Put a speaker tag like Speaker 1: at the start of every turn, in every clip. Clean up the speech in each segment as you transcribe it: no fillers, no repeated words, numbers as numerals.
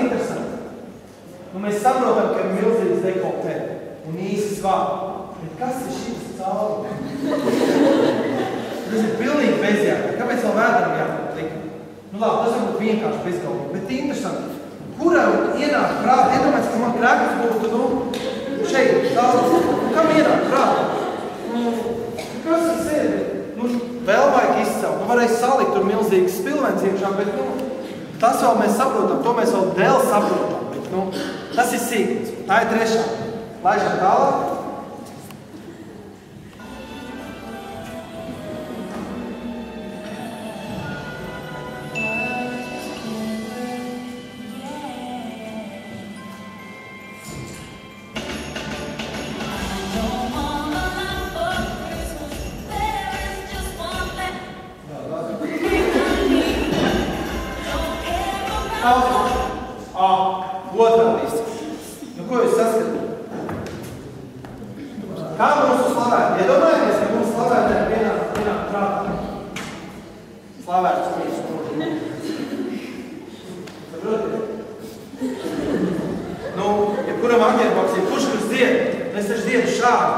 Speaker 1: interesanti. Nu, mēs saprotam, ka ir milzīgs dekoltē un īsi svāri. Bet kas ir šīs cauri? Tas ir pilnīgi bezjēga. Kāpēc vēl vēdram jābūt likt? Nu labi, tas varbūt vienkārši bezgalvīgi, bet interesanti. Kuram ienāk prātā? Iedomājies, ka man krēklis būtu, šeit, daudz. Kam ienāk prātā? Kas tas ir? Vēl vajag izcelt. Varēs salikt tur milzīgas spilvens iekšā, bet, tas vēl mēs saprotam, to mēs vēl saprotam, bet, tas ir sīkums. Tā ir trešā. Laižam tālāk. Otrā lista. Ko jūs saskatāt? Kā mūsu slavēt? Iedomājamies, ka mūsu slavētēm vienā prātā. Slavēts mūsu. Saprotiet? Jebkuram aģērboksiem, kurš dzied? Mēs taču dziedu šādi.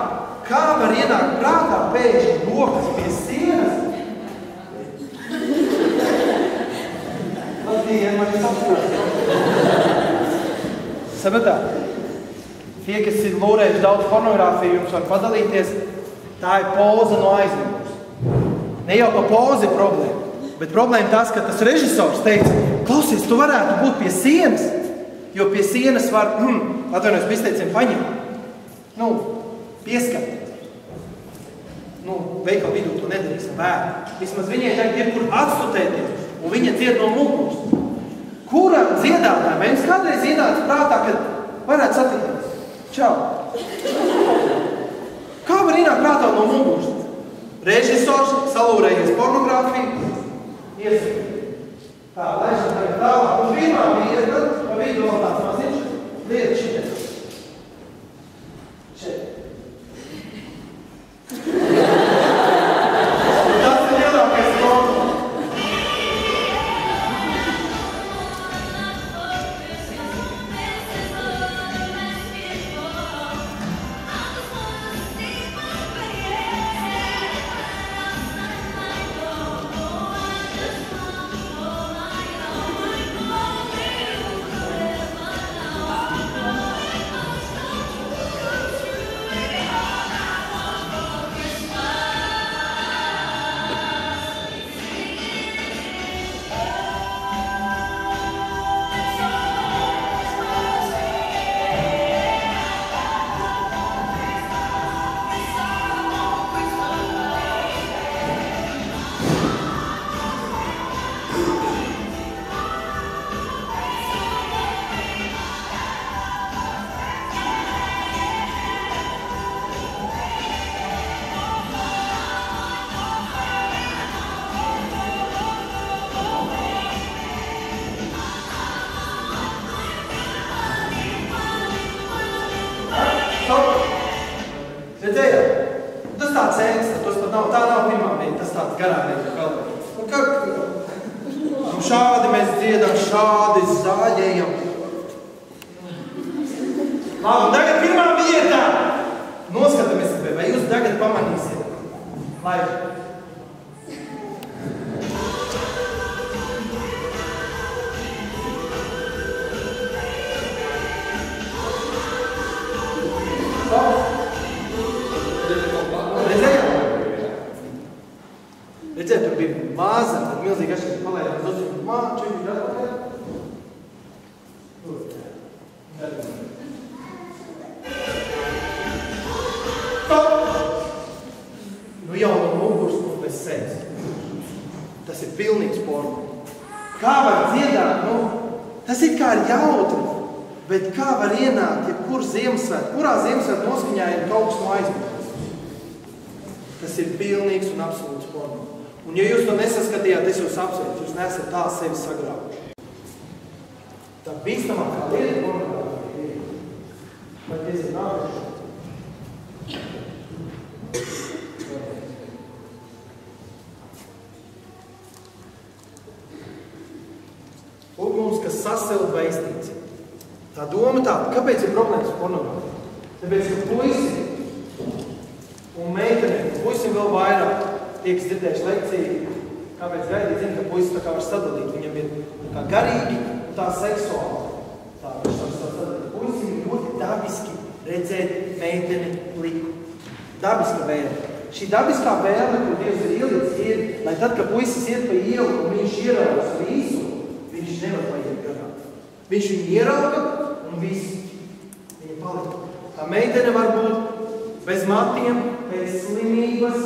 Speaker 1: Kā var ienākt prātā pēkšņi rokas pie sienas? Labdien, man ir apskatās. Sabatāt? Tie, kas ir lūrējuši daudz pornogrāfiju, jums var padalīties, tā ir poza no aizmugures. Ne jau pa pozi problēma, bet problēma tas, ka tas režisors teica, klausies, tu varētu būt pie sienas, jo pie sienas var, atvainojos, izteiciem paņemt, pieskarties. Veikala vidū to nedarīsim bērni. Vismaz viņai tagad ir kur atstutēties, un viņa dzied no muguras. Kuram dziedātājiem? Vai jums kādreiz ienāca prātā, kad varētu satikties? Čau! Kā var ienākt prātā no muguras? Režisors salūrējies pornogrāfiju, iesaka. Tā, laišana tagad tālāk. Un pirmā bija, tad pa vidu vēl tāds maziņš lietas šities. Šeit. Tas ir lielākais porno. Šādi mēs dziedam, šādi zāģējam. Labi, tagad pirmā vietā. Noskatamies, vai jūs tagad pamanīsiet. Laiži. Redzēt, tur bija māza, tad milzīgi atšķirīgi palējām uz uzsvīm. Čuļi, atpakaļ. Jau no muguras un bez sevis. Tas ir pilnīgs porno. Kā var dziedāt? Tas it kā ir jautri, bet kā var ienākt, jebkur Ziemassvētku? Kurā Ziemassvētku noskaņā ir kaut kas no aizmugures? Tas ir pilnīgs un absolūts porno. Un ja jūs to nesaskatījāt, es jūs apsveicu, jūs neesat tā sevi sagrāvuši. Tā bīstamākā lieta pornogrāfija ir. Vai tiesa nākuši? Lūk mums, kas sasilt vai iztīcīt. Tā doma tāda, kāpēc ir problēmas ar pornogrāfiju? Tāpēc, ka puisi un meitenēm, puisim vēl vairāk, tie, kas dzirdējuši lekciju, kāpēc gaidīt, zina, ka puisis tā kā var sadalīt. Viņam ir tā garīgi un tā seksuāli. Tā viņš var sadalīt. Puisim ir ļoti dabiski redzēt meiteni liku. Dabiska vēle. Šī dabiskā vēle, ko Dievs ir ielicis, ir, lai tad, kad puisis iet pa ielu un viņš ieraugas visu, viņš nevar paiet garām. Viņš viņu ierauga un viss. Viņa palika. Tā meitene var būt bez matiem, pēc slimības,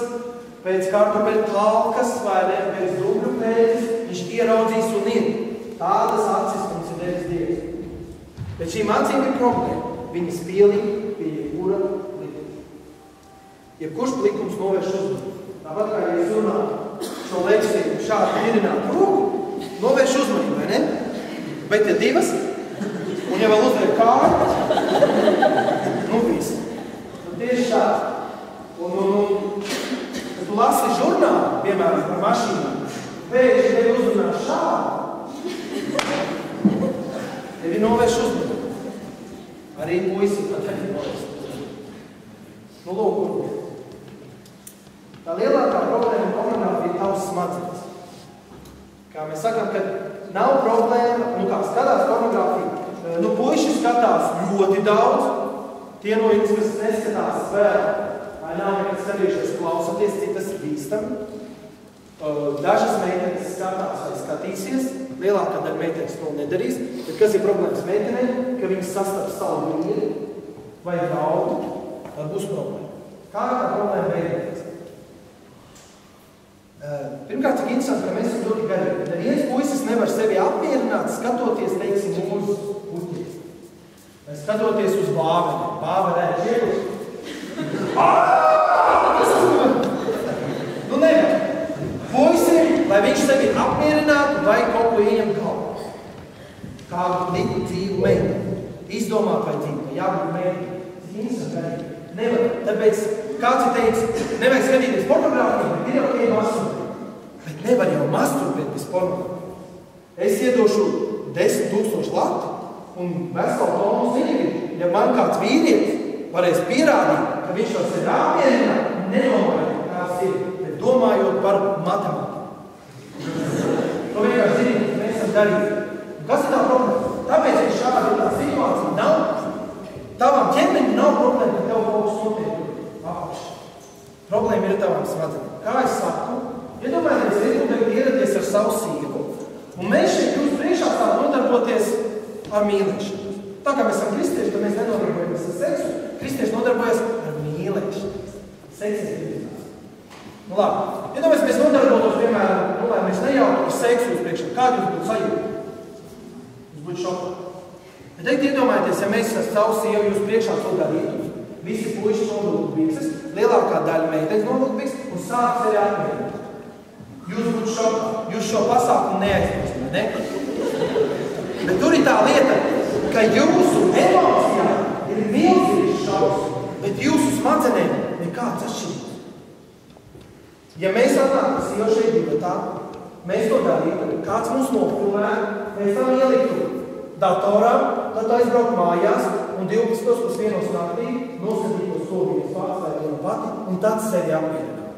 Speaker 1: pēc kartupeļu talkas vai ne, pēc dubļu pēdes. Viņš ieraudzīs un ir. Tādas acis mums ir devis Dievs. Bet šīm acīm ir problēma. Viņas pielika pie jebkura likuma. Jebkurš likums novērš uzmanību. Tāpat kā, ja es runātu šo lekciju šādi mirināt roku, novērš uzmanību, vai ne? Bet ja divas, un ja vēl uzliek kāju, nu viss. Un tieši šādi. Kad tu lasi žurnālu, piemēram, par mašīnām, pēkšņi tevi uzrunā šādi, tevi novērš uzmanību. Arī puisi pat tevi novērš uzmanību. Nu, lūk, tā lielākā problēma pornogrāfija ir tavs smadzenes. Kā mēs sakām, ka nav problēma, kā skatās pornogrāfiju, puiši skatās ļoti daudz, tie no jums, kas neskatās vēl, vai nav nekad skatījušies, klausoties, cik tas ir bīstami. Dažas meitenes skatās vai skatīsies, lielākā daļa meitenes to nedarīs, bet kas ir problēmas meitenēm, ka viņas sastaps savu vīri vai draugu, tad būs problēma. Kā tā problēma beidēties? Pirmkārt, cik interesanti, ka mēs esam ļoti garīgi. Neviens puisis nevar sevi apmierināt, skatoties, teiksim, uz puķiem. Vai skatoties uz bāveni. Bāvenē šeit. Nu, nevar. Puisim, lai viņš sevi apmierinātu, vai kaut ko ieņem galvā. Kādu liku dzīvu meiteni. Izdomāt vai dzīvu, jābūt meiteni. Cik interesanti garīgi. Nevar. Tāpēc kāds ir teicis, nevajag skatīties pornogrāfiju, bet ir ok masturbēt. Bet nevar jau masturbēt bez pornogrāfiju. Es iedošu 10,000 latu un veselu tonu zinīgi. Ja man kāds vīrietis varēs pierādīt, ka viņš jau sevi apmierināt, nedomājot, kāds ir, bet domājot par matemātiku. To vienkārši zinīgi, mēs esam darīti. Kas ir tā problēma? Tāpēc, ka šāda ir tā situācija nav. Tavam ķermeņam nav problēma, ka tev kaut kas notiek apakšā. Problēma ir tavām smadzenēm. Kā es saku, iedomājieties, es tagad ieradies ar savu sīvu. Un mēs šeit jūs priekšā sāk nodarboties ar mīlēšanu. Tā kā mēs esam kristieši, tad mēs nenodarbojamies ar seksu. Kristieši nodarbojas ar mīlēšanu. Seks ir kristieši. Nu labi, iedomājies, mēs nodarbotos, piemēram, lai mēs nejautu ar seksu uz priekšā. Kādi jūs būtu sajūti? Jūs būtu šokā. Bet teikt, iedomājieties, ja mēs ar savu sievu jūs priekšā to darītu, visi puiši novilku bikses, lielākā daļa meitenes novilku bikses un sāk sevi apmierināt. Jūs būtu šokā, jūs šo pasākumu neaizmirst, ne? Bet tur ir tā lieta, ka jūsu emocijā ir milzīgs šausmas, bet jūsu smadzenēm nekāds atšķirības. Ja mēs atnāktu jau šeit divatā, mēs to darītu, kāds mums nofilmētu, mēs tam ieliktu datorā, tad aizbraukt mājās un 12:01 naktī noskatītos to viņas vārds vai vienu pati un tad sevi apmierināt.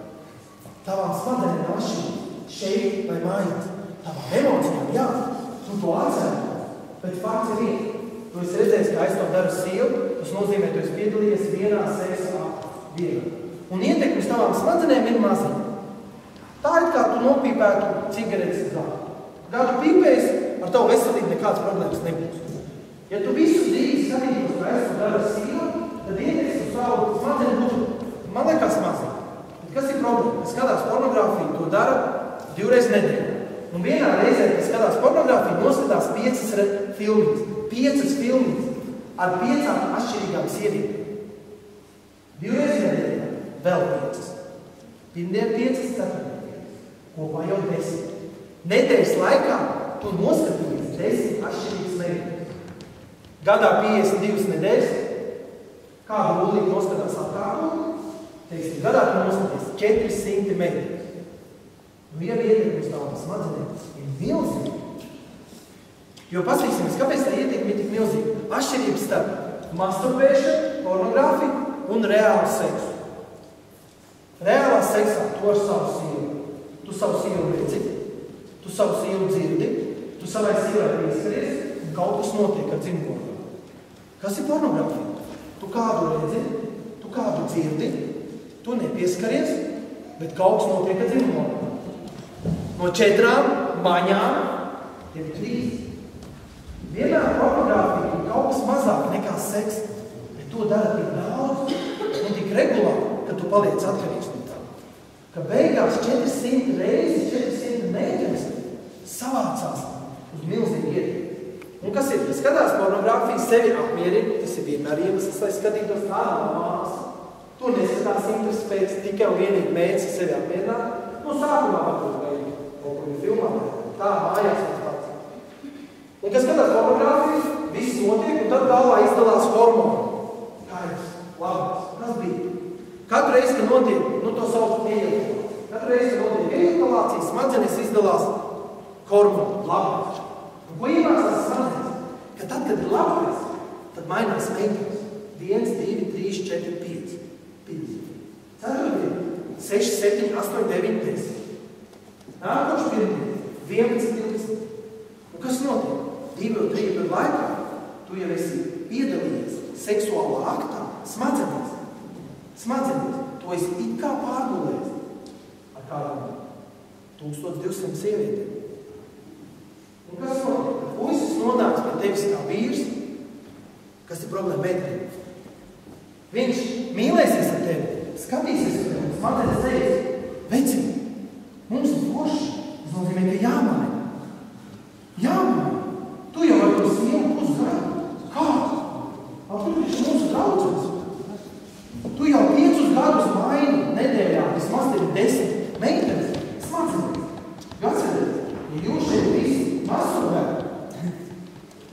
Speaker 1: Tavām smadzenēm nav atšķirības, šeit vai mājās. Tavām emocijām, jā, tu to atcerētu, bet fakts ir viena. Tu esi redzējis, ka es to daru sievu, tas nozīmē, tu esi piedalījies vienā seksa dienā. Un ietekmes tavām smadzenēm ir maziņa. Tā ir kā tu nopīpētu cigaretes gadu. Gadu pīpēs, ar tavu veselību nekāds problēmas nebūs. Ja tu visu dzīvi skatītos, ka es to daru sievu, tad ietekmes uz tavu smadzeņu būtu, man liekas, maziņa. Bet kas ir problēma? Es skatās pornogrāfiju, to dara 2 reizes nedēļā. Un vienā reizē, kad skatās pornogrāfiju, noskatās 5 filmiņas. 5 filmiņas ar 5 atšķirīgām sievietēm. 2 reizes nedēļā, vēl 5. Pirmdien 5, ceturtdien 5. Kopā jau 10. Nedēļas laikā tu noskatījies 10 atšķirīgas meitenes. Gadā 52 nedēļas, kādu rullīti noskatās atkārtot, teiksim, gadā tu noskaties 400 meitenes. Nu, ja ietekmes tavām smadzenēm ir milzīgi, Jo paskatīsimies, kāpēc tā ietekme ir tik milzīga? Atšķirības starp masturbēšanu, pornogrāfiju un reālu seksu. Reālā seksā tu ar savu sievu. Tu savu sievu redzi, tu savu sievu dzirdi, tu savai sievai pieskaries, un kaut kas notiek ar dzimumorganu. Kas ir pornogrāfija? Tu kādu redzi, tu kādu dzirdi, tu nepieskaries, bet kaut kas notiek ar dzimumorganu. No 4 maņām tev ir 3. Vienmēr pornogrāfija ir kaut kas mazāk nekā seks, bet to dara tik daudz un tik regulāri, ka tu paliec atkarīgs no tā. Ka beigās 400 reizes, 400 meitenes savācās uz milzīgu ietekmi. Un kas ir? Ja skatās pornogrāfiju, sevi apmierina, tas ir vienmēr iemesls, lai skatītos ārā no māmas. To neskatās interesi pēc tikai un vienīgi mēģis sevi apmierināt. No sākumā varbūt vai kaut kur ir filmā, tā mājās mums tāds. Un kas skatās pornogrāfiju, viss notiek, un tad galvā izdalās hormoni. Kairs, labs, kas bija? Katru reizi, kad notiek, to sauc ejakulācija. Katru reizi, kad notiek ejakulācija, smadzenes izdalās hormoni, labais. Un ko iemācās smadzenes? Ka tad, kad ir labais, tad mainās meitenes. 1, 2, 3, 4, 5. 4, 6, 7, 8, 9, 10. Nākoši pirmdien, 11, 12. Un kas notiek? 2 vai 3 gadu laikā tu jau esi piedalījies seksuālā aktā smadzenēs. To esi it kā pārgulējis ar kādām 1200 sievietēm. Un kas notiek? Puisis nonāks pie tevis kā vīrs, kas ir problēma meitenei. Viņš mīlēsies ar tevi, skatīsies ar tevi, smadzenes teiks, veci, mums ir forši, tas nozīmē, ka jāmaina. Jāmaina. Tu jau ar to sievu pusgadu. Kā? Tu taču mūsu draudzes. Tu jau 5 gadus maini nedēļā, vismaz tev 10 meitenes, smadzenes. Atcerieties, ja jūs šeit visi masturbētu,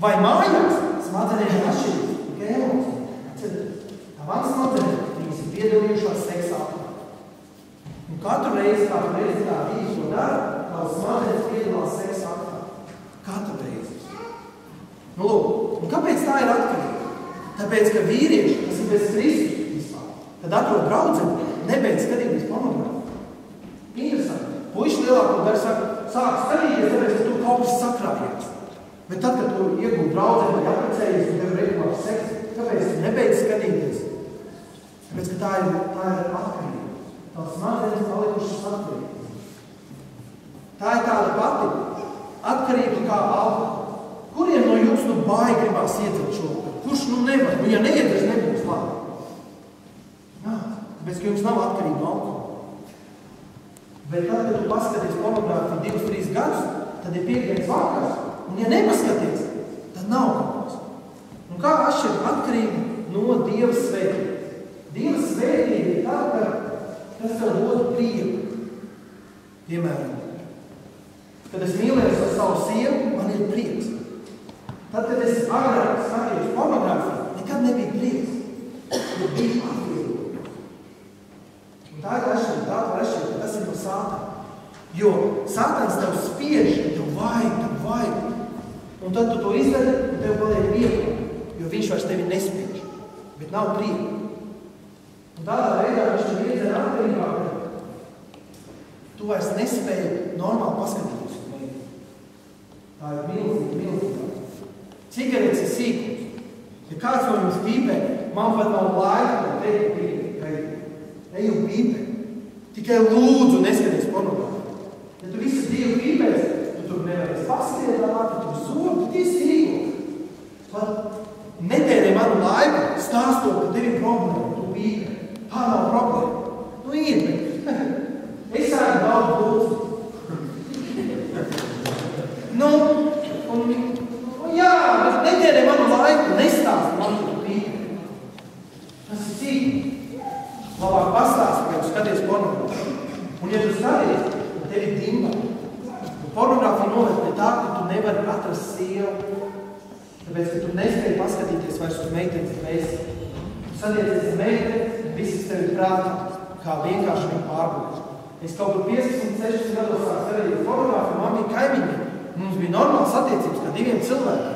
Speaker 1: vai mājās smadzenēm ir atšķirības, tikai emocija. Atcerieties, tā mans smadzenēm, viņas ir piedalījušās seksa aktā. Un katru reizi tā vīri to dara, tavs smadzenes piedalās seksa aktā. Katru reizi. Lūk, un kāpēc tā ir atkarīga? Tāpēc, ka vīrieši, kas ir bez Kristus, kad atrod draudzeni, nebeidz skatīties pornogrāfiju. Interesanti. Puiši lielāko daļu sāk skatīties, tāpēc, ka tu kaut kas sakrājies. Bet tad, kad tu iegūti draudzeni vai apprecējies un tev regulāri seksu, kāpēc tu nebeidz skatīties? Tāpēc, ka tā ir atkarība. Tās smadzenes palikušas atkarīgas. Tā ir tāda pati atkarība kā alkohola. Kuriem no jums baigi gribās iedzert šo? Kurš nevar? Ja neiedzers, nebūs labi. Tāpēc, ka jums nav atkarība no alkohola. Bet tad, kad tu paskaties pornogrāfiju 2-3 gadus, tad ir piekdienas vakars. Un ja nepaskaties, tad nav kaut kas. Un kā atšķirt atkarību no Dieva svētības? Dieva svētība ir tā, ka tas tev dod prieku. Piemēram, kad es mīlējos ar savu sievu, man ir prieks. Tad, kad es agrāk skatījos pornogrāfiju, nekad nebija prieks. Jo bija atkarība. Un tā ir atšķirība, ka tas ir no Sātana. Jo Sātans tev spiež, tev vajag. Un tad tu to izdari, un tev paliek viegli, jo viņš vairs tevi nespiež, bet nav prieka. Un tādā veidā viņš tev iedzer atkarībā, ka tu vairs nespēji normāli paskatīties uz meitu. Tā ir milzīga. Cigaretes ir sīkums. Ja kāds no jums pīpē, man pat nav laika, ka teikt pīpē. Ej un pīpē. Tikai lūdzu neskaties pornogrāfiju. Ja tu visu dzīvi pīpēs, tu tur nevarēs paskriedāt, tu tur zobi, tu tīs sīkums. Pat netērē manu laiku stāstot, ka tev ir problēma, tu pīpē. Tā nav problēma. Ir, bet es sāku daudz lūdzu. Jā, bet netērē manu laiku, nestāst man, tu pīpē. Tas ir cīkums. Labāk pastāst, ja tu skaties pornogrāfiju. Un ja tu skaties, tad tev ir dimba. Pornogrāfija noved pie tā, ka tu nevari atrast sievu. Tāpēc, ka tu nespēji paskatīties vairs uz meitenes vēsti. Tu satiecies ar meiteni, visas tev ir prātā, kā vienkārši viņu pārbūvēs. Es kaut kur 15, 16 gados sāku skatīt pornogrāfiju, man bija kaimiņi. Mums bija normāls attiecības, kā 2 cilvēkiem.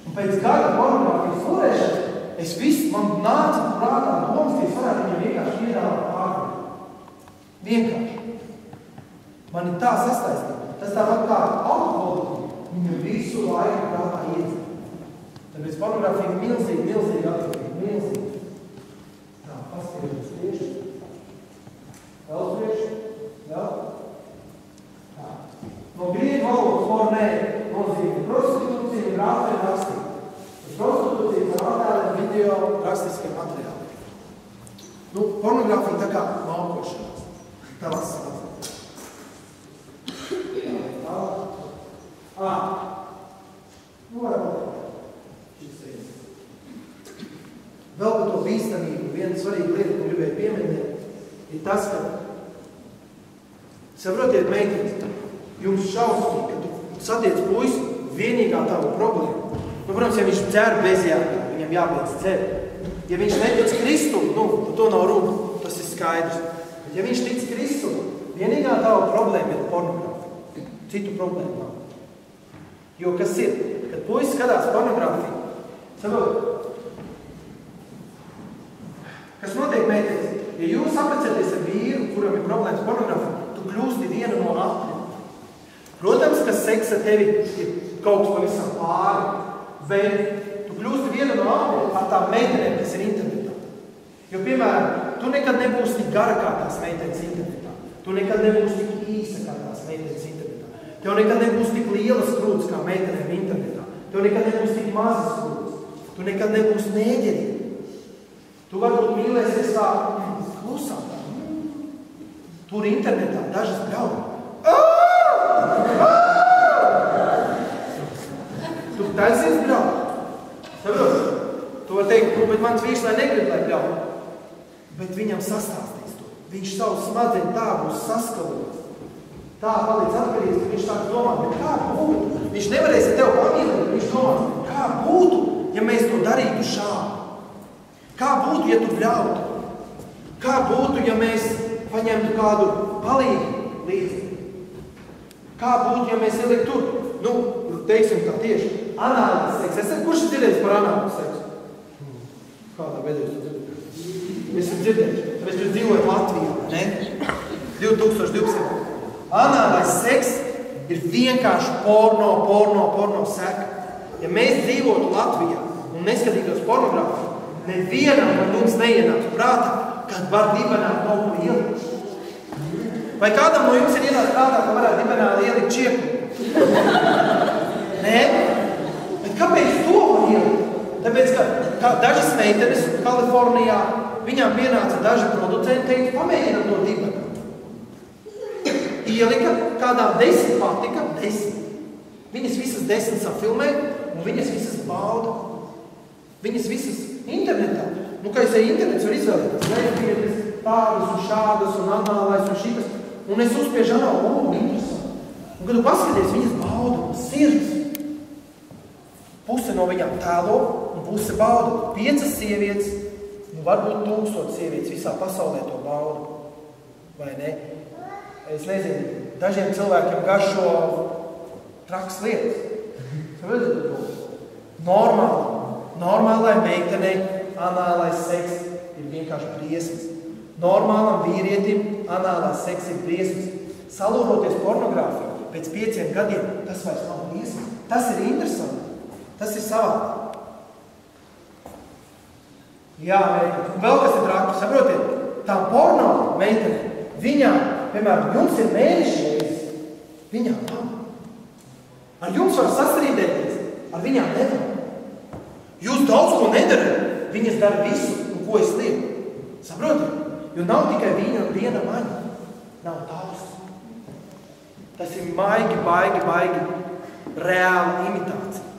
Speaker 1: Un pēc gada pornogrāfijas turēšanas, man nāca prātā domas, ka es varētu viņam vienkārši piedāvāt pārvērtu. Vienkārši. Man ir tā sastaistīt. Tas tāpat kā alkoholu, viņu visu laiku prātā iedzīt. Tāpēc pornogrāfija ir milzīgi atkarīga. Milzīgi. Tā, paskatieties priekšu. Vēl priekšu. Vēl. Tā. No grieķu valodas pornē nozīmē prostitūcija un grāfē rakstīt. Prostitūcija par attēliem, video, rakstiskie materiāli. Pornogrāfija tā kā malkošanās. Tavas sāc. Vēl par to bīstamību viena svarīga lieta, ko gribēju pieminēt, ir tas, ka saprotiet, meitenes, jums šausmīgi, ka tu satiec puisi, vienīgā tava problēma. Protams, ja viņš dzer bezjādā, viņam jābeidz dzert. Ja viņš netic Kristum, to nav runa, tas ir skaidrs. Bet ja viņš tic Kristum, vienīgā tava problēma ir pornogrāfija. Citu problēmu nav. Jo kas ir? Kad puisis skatās pornogrāfiju, saprot, kas notiek, meitenes? Ja jūs apprecēties ar vīru, kuram ir problēmas pornogrāfija, tu kļūsti viena no 8. Protams, ka seks ar tevi ir kaut kas pavisam pāri, bet tu kļūsti viena no 8 ar tām meitenēm, kas ir internetā. Jo, piemēram, tu nekad nebūsi tik gara kā tās meitenes internetā. Tu nekad nebūsi tik īsa kā tās meitenes internetā. Tev nekad nebūs tik lielas krūtis kā meitenēm internetā. Tev nekad nebūs tik mazas krūtis. Tu nekad nebūs nēģerī. Tu varbūt mīlēsies tā klusā. Tur internetā dažas bļauj. Tu taisies bļauj. Saprot? Tu var teikt, bet mans vīrs lai negrib, lai bļauj. Bet viņam sastāstīs to. Viņš savu smadzeņu tā būs saskalots. Tā palīdz atkarīgs, ka viņš tā domā, bet kā būtu? Viņš nevarēs ar tevi pamīlēt, viņš domā, kā būtu, ja mēs to darītu šādi? Kā būtu, ja tu bļautu? Kā būtu, ja mēs paņemtu kādu palīgu līdzi? Kā būtu, ja mēs ieliktu tur? Teiksim tā tieši. Anālis seks. Kurš ir dzirdējis par anālis seksu? Kādā veidā jūs to dzirdējat? Es esmu dzirdējis. Tāpēc jūs dzīvojat Latvijā, ne? 2012. Anālais seks ir vienkārši porno seka. Ja mēs dzīvotu Latvijā un neskatītos pornogrāfiju, nevienam no mums neienāks prātā, kad var dibenāt kaut ko ielikt. Vai kādam no jums ir ienāks prātā, ka varētu dibenāt ielikt čieku? Nē? Bet kāpēc to var ielikt? Tāpēc, ka dažas meitenes Kalifornijā, viņām pienāca daži producenti, teica, pamēģinam to dibenāt. Ielika, kādām 10 patika, 10. Viņas visas 10 safilmē, un viņas visas bauda. Viņas visas internetā. Kā es internets var izvēlēties, lēpietes, tādas un šādas un anālais un šitas. Un es uzspiežu anālu, interesanti. Un kad tu paskaties, viņas bauda un sirds. Puse no viņām tēlo un puse bauda. 5 sievietes, varbūt 1000 sievietes visā pasaulē to bauda. Vai ne? Es nezinu, dažiem cilvēkiem garšo traks lietas. Saprotiet to? Normālai meitenei anālais seks ir vienkārši briesmas. Normālam vīrietim anālais seks ir briesmas. Salūroties pornogrāfiju pēc 5 gadiem, tas vairs nav briesmas. Tas ir interesanti. Tas ir savādāk. Jā, meitene. Vēl kas ir traki, saprotiet? Tā porno meitene, viņām, piemēram, jums ir mēnešies, viņām nav. Ar jums var sastrīdēties, ar viņām nevar. Jūs daudz ko nedarat, viņas dara visu, ko es lieku. Saprotiet? Jo nav tikai viena maņa, nav tausts. Tas ir baigi reāla imitācija.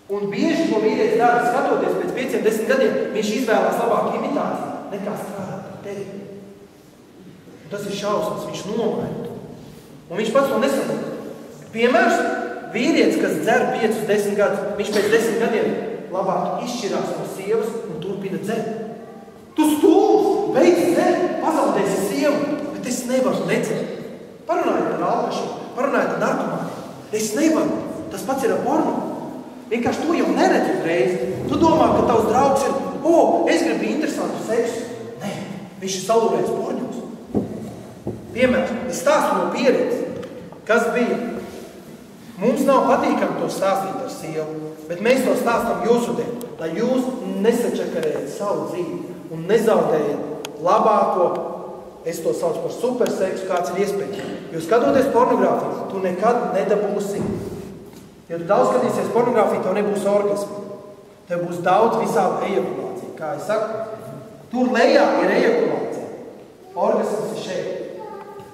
Speaker 1: Un bieži ko vīrietis dara, skatoties pēc 5-10 gadiem, viņš izvēlās labāku imitāciju, nekā strādāt ar tevi. Tas ir šausmas, viņš nomaina to. Un viņš pats to nesaprot. Piemērs, vīrietis, kas dzer 5-10 gadus, viņš pēc 10 gadiem labāk izšķirās no sievas un turpina dzert. Tu stūls, beidz dzert, pazaudēsi sievu, bet es nevaru nedzert. Parunājiet ar alkašiem, parunājiet ar narkomāniem. Es nevaru. Tas pats ir ar porno. Vienkārši to jau neredzi uzreiz. Tu domā, ka tavs draugs ir, es gribu interesantu seksu. Nē, viņš ir salūrējis porņos. Piemēram, es stāstu no pieredzes. Kas bija? Mums nav patīkami to stāstīt ar sievu, bet mēs to stāstam jūsu dēļ, lai jūs nesačakarējat savu dzīvi un nezaudējat labāko, es to saucu par superseksu, kāds ir iespējams. Jo skatoties pornogrāfiju, tu nekad nedabūsi. Ja tu daudz skatīsies pornogrāfiju, tev nebūs orgasmu. Tev būs daudz visādu ejakulāciju. Kā es saku, tur lejā ir ejakulācija. Orgasms ir šeit.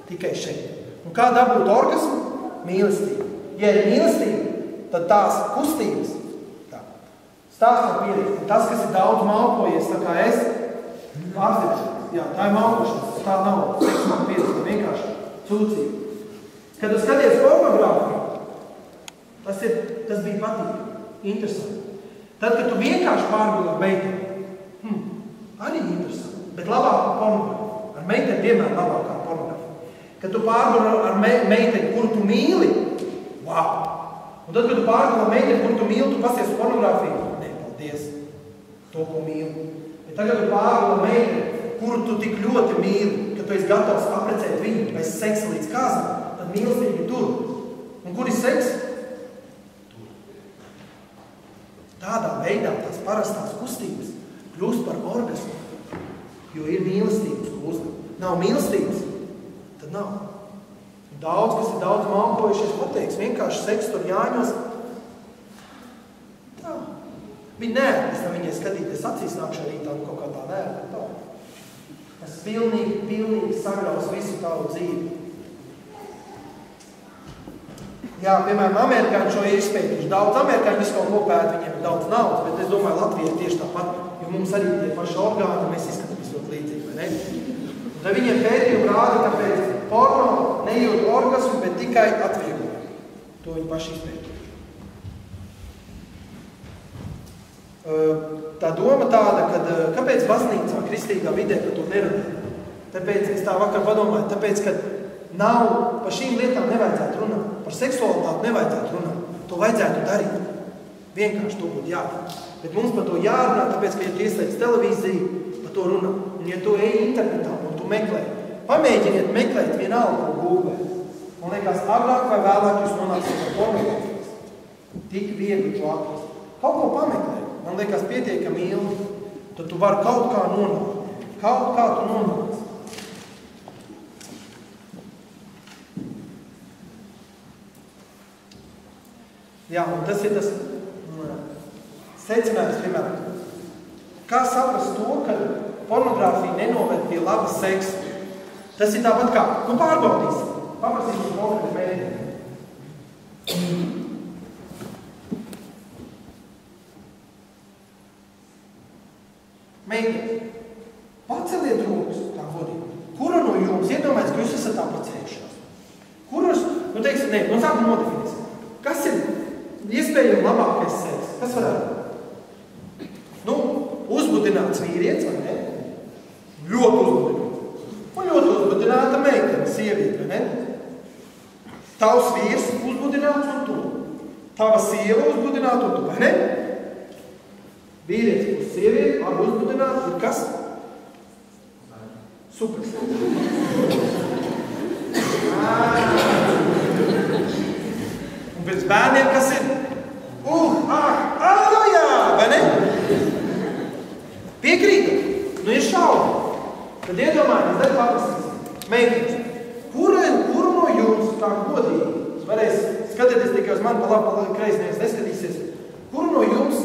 Speaker 1: Tikai šeit. Un kā dabūt orgasmu? Mīlestība. Ja ir mīlestība, tad tās kustības. Tā. Stāsts no pieredzi. Tas, kas ir daudz malkojies, tā kā es, apstiprināts. Jā, tā ir malkošanas. Tā nav seksuāla pieredze. Vienkārši cūcība. Kad tu skaties pornogrāfiju, tas bija patīkami. Interesanti. Tad, kad tu vienkārši pārguli ar meiteni, arī interesanti. Bet labāk pornogrāfija. Ar meiteni vienmēr labākā pornogrāfija. Kad tu pārguli ar meiteni, kuru tu mīli, wow! Un tad, kad tu pārguli ar meiteni, kuru tu mīli, tu pasies uz pornogrāfiju. Nē, paldies. To, ko mīli. Bet tagad tu pārguli ar meiteni, kuru tu tik ļoti mīli, ka tu esi gatavs aprecēt viņu bez seksa līdz kāzam, tad mīlestība ir tur. Un kur ir seks? Tādā veidā tās parastās kustības kļūst par orgasmu, jo ir mīlestības kūsla. Nav mīlestības, tad nav. Daudz, kas ir daudz malkojušies, pateiks, vienkārši seks tur jāņos. Tā. Viņi neērtas, lai viņai skatīties acīs nākšā rītā un kaut kā tā neērta. Tā. Tas pilnīgi sagraus visu tavu dzīvi. Jā, piemēram, amerikāņi šo ir izpētījuši. Daudz amerikāņi visu kaut ko pēt, viņiem ir daudz naudas, bet es domāju, Latvijai tieši tāpat, jo mums arī tie paši orgāni, mēs izskatāmies ļoti līdzīgi, vai ne? Un tad viņiem pētījumi rāda, ka pēc porno nejūt orgasmu, bet tikai atvieglojumu. To viņi paši izpētījuši. Tā doma tāda, ka kāpēc baznīcā, kristīgā vidē, ka to nerunā? Tāpēc es tā vakar padomāju, tāpēc, ka nav, par šīm lietām nevajadzētu runāt. Par seksualitāti nevajadzētu runāt. To vajadzētu darīt. Vienkārši to būtu jādara. Bet mums par to jārunā, tāpēc, ka ja tu ieslēdz televīziju, par to runā. Un ja tu ej internetā un tu meklē, pamēģiniet meklēt vienalga, ko Google. Man liekas, agrāk vai vēlāk jūs nonāksiet ar pornogrāfijas. Tik viegli to atrast. Kaut ko pameklēt. Man liekas, pietiekami ilgi. Tad tu vari kaut kā nonākt. Kaut kā tu nonāks. Jā, un tas ir tas secinājums, piemēram. Kā saprast to, ka pornogrāfija nenoved pie labas seksa? Tas ir tāpat kā, pārbaudīsim. Paprasīsim konkrēti mēģināt. Mēģiniet. Paceliet rokas, tā godīgi. Kura no jums iedomājas, ka jūs esat apprecējušās? Kuras, teiksim, sākam nodefinīsim. Kas ir iespējami labākais seks? Kas varētu? Uzbudināts vīrietis, vai ne? Ļoti uzbudināts. Un ļoti uzbudināta meitene, sieviete, vai ne? Tavs vīrs uzbudināts un tu. Tava sieva uzbudināta un tu, vai ne? Vīrietis plus sieviete, labi uzbudināts, ir kas? Super. Un pēc bērniem, kas ir? Vai ne? Piekrītat? Ir šaubi. Tad iedomājies, tad paprasīsim. Meitenes, kuru no jums tā godīgi, varēs skatieties tikai uz mani pa labi, pa kreisi, neviens neskatīsies, kuru no jums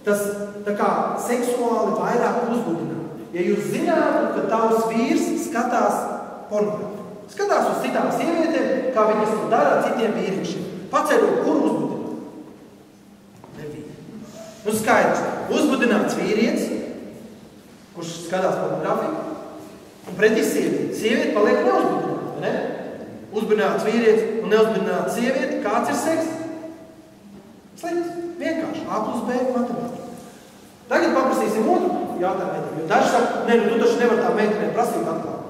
Speaker 1: tas tā kā seksuāli vairāk uzbudināt? Ja jūs zinātu, ka tavs vīrs skatās pornogrāfiju, skatās uz citām sievietēm, kā viņas to dara citiem vīriešiem, paceļot, kuru uzbudināt? Skaidrs, uzbudināts vīrietis, kurš skatās pornogrāfiju, un pretī sievieti. Sievieti paliek neuzbudināta, ne? Uzbudināts vīrietis un neuzbudināts sievieti, kāds ir seks? Slikts, vienkārši, A plus B matemātika. Tagad paprasīsim otru jautājumu, jo daži saka, tu taču nevar tā meitenē prasīt atklāt.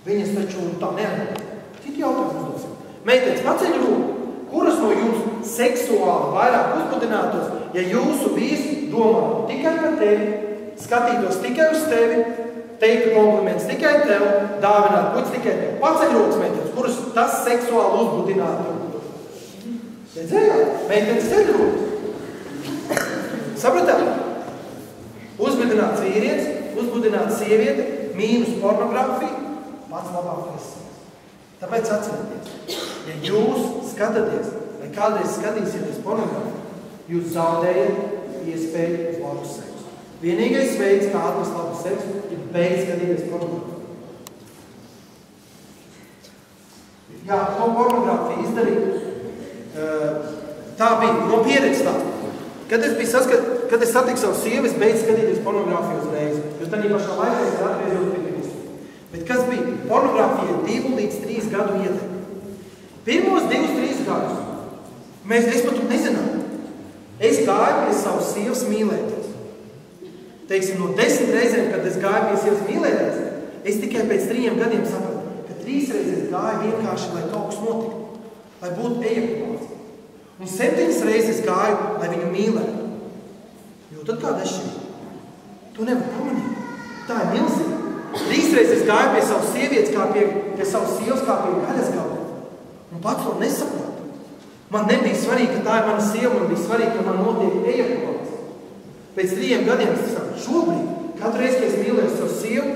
Speaker 1: Viņas taču tā neatklāt. Citu jautājumu uzdosim. Meitenes, paceļ roku, kuras no jums seksuāli vairāk uzbudinātos, ja jūsu vīrs domā tikai par tevi, skatītos tikai uz tevi, teiktu kompliments tikai tev, dāvināt puķis tikai tev. Paceļ rokas meitenes, kuras tas seksuāli uzbudinātu. Redzējāt? Meitenes ceļ rokas. Sapratāt? Uzbudināts vīrietis, uzbudināts sieviete, mīnus pornogrāfija, pats labākais. Tāpēc atcerieties, ja jūs skatāties, vai kādreiz skatīsieties pornogrāfiju, jūs zaudējat iespēju uz labu seksu. Vienīgais veids, kā atrast labu seksu, ir beidz skatīties pornogrāfiju. Jā, to pornogrāfiju izdarīt. Tā bija no pieredzes tā. Kad es satiku savu sievu, es beidzu skatīties pornogrāfiju uzreiz. Jūs tādā pašā laikā es atgriezos pie Kristu. Bet kas bija? Pornogrāfija 2 līdz 3 gadu ietekme. Pirmos 2-3 gadus es pat nezināju. Es gāju pie savas sievas mīlēties. Teiksim, no 10 reizēm, kad es gāju pie sievas mīlēties, es tikai pēc 3 gadiem sapratu, ka 3 reizes gāju vienkārši, lai kaut kas notiktu, lai būtu ejakulācija. Un 7 reizes gāju, lai viņu mīlētu. Jo tad kāda atšķirība? To nevar pamanīt. Tā ir milzīga. 3 reizes gāju pie savas sievietes, kā pie savas sievas, kā pie gaļas galva. Un pats to nesapratu. Man nebija svarīgi, ka tā ir mana sieva, man bija svarīgi, ka man notiek ejakulācija. Pēc 3 gadiem es saprotu, šobrīd, katru reizi, kad es mīlēju savu sievu,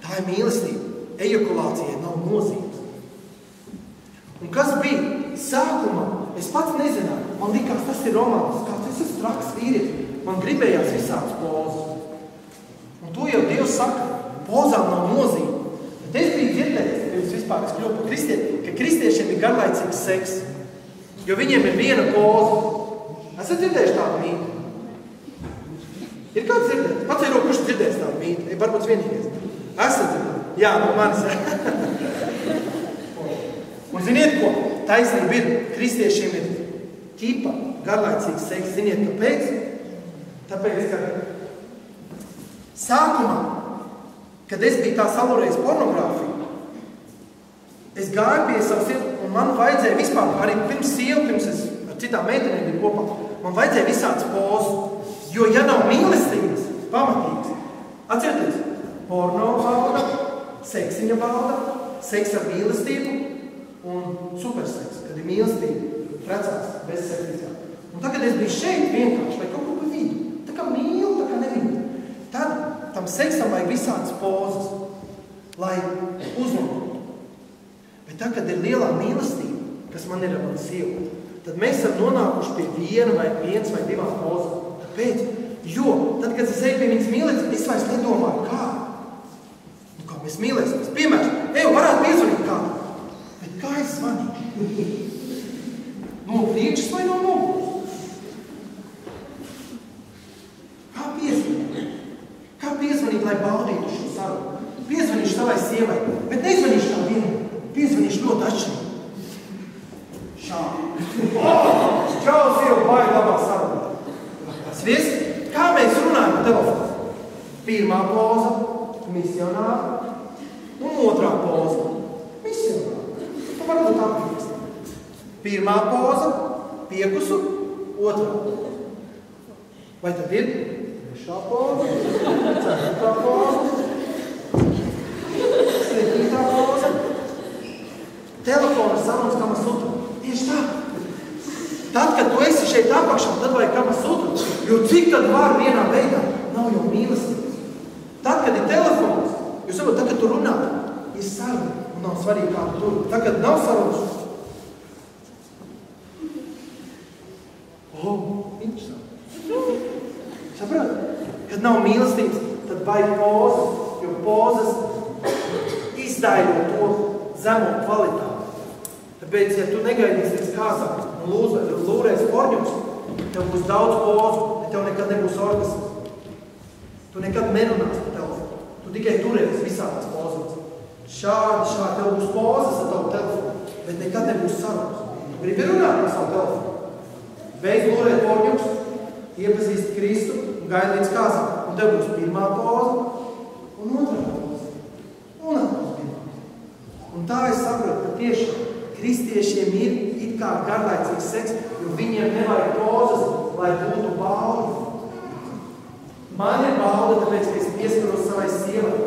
Speaker 1: tā ir mīlestība. Ejakulācijai nav nozīmes. Un kas bija? Sākumā es pats nezināju. Man likās, tas ir romāns, kāds es esmu traks vīrietis. Man gribējās visādas pozas. Un to jau Dievs saka, pozām nav nozīme. Bet es biju dzirdējis, pirms vispār es kļuvu par kristieti, ka kristiešiem ir garlaicīgs seks. Jo viņiem ir viena poza. Esat dzirdējuši tādu mītu? Ir kāds dzirdējis? Pats ir kurš dzirdējis tādu mītu? Varbūt vienīgais. Esat dzirdējis? Jā, no manis. Un ziniet ko? Taisnība ir. Kristiešiem ir ķipa garlaicīgs seks. Ziniet, kāpēc? Tāpēc, ka sākumā, kad es biju tā salurējis pornogrāfiju, es gāju pie savas sievas, un man vajadzēja vispār, arī pirms sievu, pirms es ar citām meitenēm biju kopā, man vajadzēja visāds pozas, jo ja nav mīlestības, pamatīgs, atcerieties, porno bauda, seksiņa bauda, seks ar mīlestību un superseks, kad ir mīlestība, precās, bez seksa. Un tagad es biju šeit vienkārši, lai kaut ko pa vidu, tā kā mīlu, tā kā nemīlu. Tad tam seksam vajag visādas pozas, lai uzlabotu. Bet tā, kad ir lielā mīlestība, kas man ir ar manu sievu, tad mēs esam nonākuši pie viena vai 2 pozām. Kāpēc? Jo tad, kad es eju pie viņas mīlēties, es vairs nedomāju, kā. Nu, kā mēs mīlēsimies. Piemērs, varētu piezvanīt kādu. Bet kā es zvanīju? No priekšas vai no muguras? Kā piezvanīt, lai baudītu šo sarunu? Piezvanīšu savai sievai, bet neizvanīšu kā vienam. Piezvanīšu ļoti atšķirīgi. Čau, sieva, baigi labā sarunā. Svies, kā mēs runājam pa telefonu? Pirmā poza, misionāra, un otrā poza, misionāra. Tu varbūt apīkst. Pirmā poza, piekusu, otrā poza. Vai tad ir? Trešā poza, 4. poza, 7. poza. Telefona sarunas Kama Sutra. Tieši tā. Tad, kad tu esi šeit apakšā, tad vajag Kama Sutra. Jo cik tad var vienā veidā? Nav jau mīlestības. Tad, kad ir telefons, jūs saprotat, tad, kad tu runā, ir saruna. Un nav svarīgi, kā tu tur. Tad, kad nav sarunas. Interesanti. Saprāt? Kad nav mīlestības, tad vajag pozas, jo pozas izdailo to zemo kvalitāti. Tāpēc, ja tu negaidīsi līdz kāzām un lūrēs porņus, tev būs daudz pozu, bet tev nekad nebūs orgasms. Tu nekad nerunās par telefonu. Tu tikai turēsi visādās pozās. Šādi, tev būs pozas ar tavu telefonu, bet nekad nebūs sarunas. Tu gribi runāt par savu telefonu. Beidz lūrēt porņus, iepazīsti Kristu un gaidi līdz kāzām. Un tev būs pirmā poza un otrā poza. Un atkal pirmā. Un tā es saprotu, ka tieši kristiešiem ir it kā garlaicīgs seks, jo viņiem nevajag pozas, lai būtu bauda. Man ir bauda, tāpēc, ka es pieskaros savai sievai.